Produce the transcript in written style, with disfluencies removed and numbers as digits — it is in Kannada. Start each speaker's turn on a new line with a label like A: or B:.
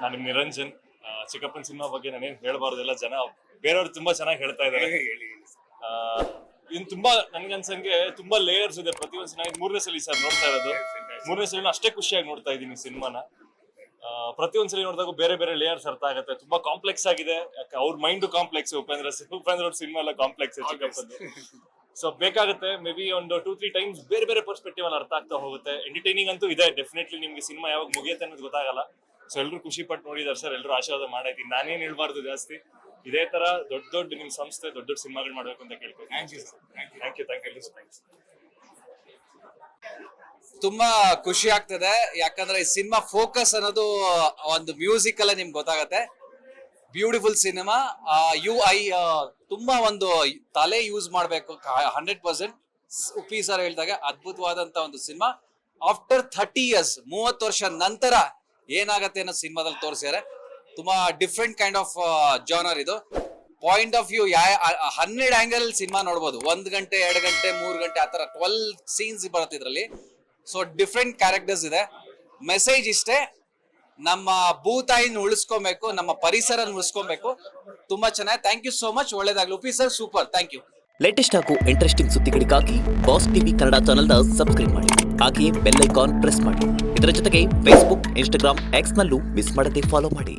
A: ನಾನು ನಿರಂಜನ್. ಚಿಕ್ಕಪ್ಪನ ಸಿನಿಮಾ ಬಗ್ಗೆ ನಾನೇನು ಹೇಳಬಾರ್ದು, ಎಲ್ಲ ಜನ ಬೇರೆಯವ್ರು ತುಂಬಾ ಚೆನ್ನಾಗಿ ಹೇಳ್ತಾ ಇದ್ದಾರೆ. ಇನ್ ತುಂಬಾ ನನ್ಗನ್ಸಂಗೆ ತುಂಬಾ ಲೇಯರ್ಸ್ ಇದೆ ಪ್ರತಿಯೊಂದು ಸಿನಿಮಾ. ಮೂರನೇ ಸಲ ಸರ್ ನೋಡ್ತಾ ಇರೋದು. ಮೂರನೇ ಸಲ ಅಷ್ಟೇ ಖುಷಿಯಾಗಿ ನೋಡ್ತಾ ಇದ್ದೀನಿ ಸಿನಿಮಾನ. ಪ್ರತಿಯೊಂದ್ಸಲಿ ನೋಡಿದಾಗ ಬೇರೆ ಬೇರೆ ಲೇಯರ್ಸ್ ಅರ್ಥ ಆಗುತ್ತೆ. ತುಂಬಾ ಕಾಂಪ್ಲೆಕ್ಸ್ ಆಗಿದೆ. ಅವ್ರ ಮೈಂಡ್ ಕಾಂಪ್ಲೆಕ್ಸ್. ಉಪೇಂದ್ರ ಅವ್ರ ಸಿನಿಮಾ ಎಲ್ಲ ಕಾಂಪ್ಲೆಕ್ಸ್ ಚಿಕ್ಕಪ್ಪಂದು. ಸೊ ಬೇಕಾಗುತ್ತೆ ಮೇ ಬಿ ಒಂದು 2-3 ಟೈಮ್ಸ್ ಬೇರೆ ಬೇರೆ ಪರ್ಸ್ಪೆಕ್ಟಿವ್ ಅಲ್ಲಿ ಅರ್ಥ ಆಗ್ತಾ ಹೋಗುತ್ತೆ. ಎಂಟರ್ಟೈನಿಂಗ್ ಅಂತೂ ಇದೆ ಡೆಫಿನೆಟ್ಲಿ. ನಿಮ್ಗೆ ಸಿನಿಮಾ ಯಾವಾಗ ಮುಗಿಯುತ್ತೆ ಅನ್ನೋದು ಗೊತ್ತಾಗಲ್ಲ. ಸೊ ಎಲ್ರು ಖುಷಿ ಪಟ್ಟು ನೋಡಿದಾರೆ ಸರ್. ಎಲ್ರು ಆಶೀರ್ವಾದ ಮಾಡೈತೀನಿ. ನಾನೇನ್ ಹೇಳ್ಬಾರ್ದು ಜಾಸ್ತಿ. ಇದೇ ತರ ದೊಡ್ಡ ನಿಮ್ ಸಂಸ್ಥೆ ದೊಡ್ಡ ಸಿನಿಮಾಗಳು ಮಾಡ್ಬೇಕು ಅಂತ ಕೇಳ್ತೀನಿ. Thank you.
B: ತುಂಬಾ ಖುಷಿ ಆಗ್ತದೆ, ಯಾಕಂದ್ರೆ ಈ ಸಿನಿಮಾ ಫೋಕಸ್ ಅನ್ನೋದು ಒಂದು ಮ್ಯೂಸಿಕ್ ಅಲ್ಲ ನಿಮ್ಗೆ ಗೊತ್ತಾಗತ್ತೆ. Beautiful cinema. ತುಂಬಾ ಒಂದು ತಲೆ ಯೂಸ್ ಮಾಡ್ಬೇಕು 100%. ಉಪ್ಪಿ ಸರ್ ಹೇಳ್ದಾಗ ಅದ್ಭುತವಾದಂತ ಒಂದು ಸಿನಿಮಾ. ಆಫ್ಟರ್ 30 years 30 ವರ್ಷ ನಂತರ ಏನಾಗತ್ತೆ ಅನ್ನೋ ಸಿನಿಮಾದಲ್ಲಿ ತೋರಿಸಿದ್ದಾರೆ. ತುಂಬಾ ಡಿಫ್ರೆಂಟ್ ಕೈಂಡ್ ಆಫ್ ಜಾನರ್ ಇದು. Point of view 12 angle cinema ನೋಡ್ಬೋದು. 1 ಗಂಟೆ 2 ಗಂಟೆ 3 ಗಂಟೆ ಆತರ 12 ಸೀನ್ಸ್ ಬರುತ್ತೆ ಇದ್ರಲ್ಲಿ. ಸೊ ಡಿಫ್ರೆಂಟ್ ಕ್ಯಾರೆಕ್ಟರ್ಸ್ ಇದೆ. ಮೆಸೇಜ್ ಇಷ್ಟೇ, ನಮ್ಮ ಭೂತಾಯಿನ ಉಳಿಸ್ಕೊಬೇಕು, ನಮ್ಮ ಪರಿಸರ ಉಳಿಸ್ಕೊಬೇಕು. ತುಂಬಾ ಚೆನ್ನಾಗಿ. Thank you so much. ಒಳ್ಳೇದಾಗ್ಲಿ Uppi sir. Super. Thank you.
C: Latest ಹಾಗೂ ಇಂಟ್ರೆಸ್ಟಿಂಗ್ ಸುದ್ದಿಗಳಿಗಾಗಿ ಬಾಸ್ ಟಿವಿ ಕನ್ನಡ ಚಾನೆಲ್ನ ಸಬ್ಸ್ಕ್ರೈಬ್ ಮಾಡಿ. ಹಾಗೆಯೇ ಬೆಲ್ ಐಕಾನ್ ಪ್ರೆಸ್ ಮಾಡಿ. ಇದರ ಜೊತೆಗೆ ಫೇಸ್ಬುಕ್, ಇನ್ಸ್ಟಾಗ್ರಾಮ್, ಎಕ್ಸ್ ನಲ್ಲೂ ಮಿಸ್ ಮಾಡದೆ ಫಾಲೋ ಮಾಡಿ.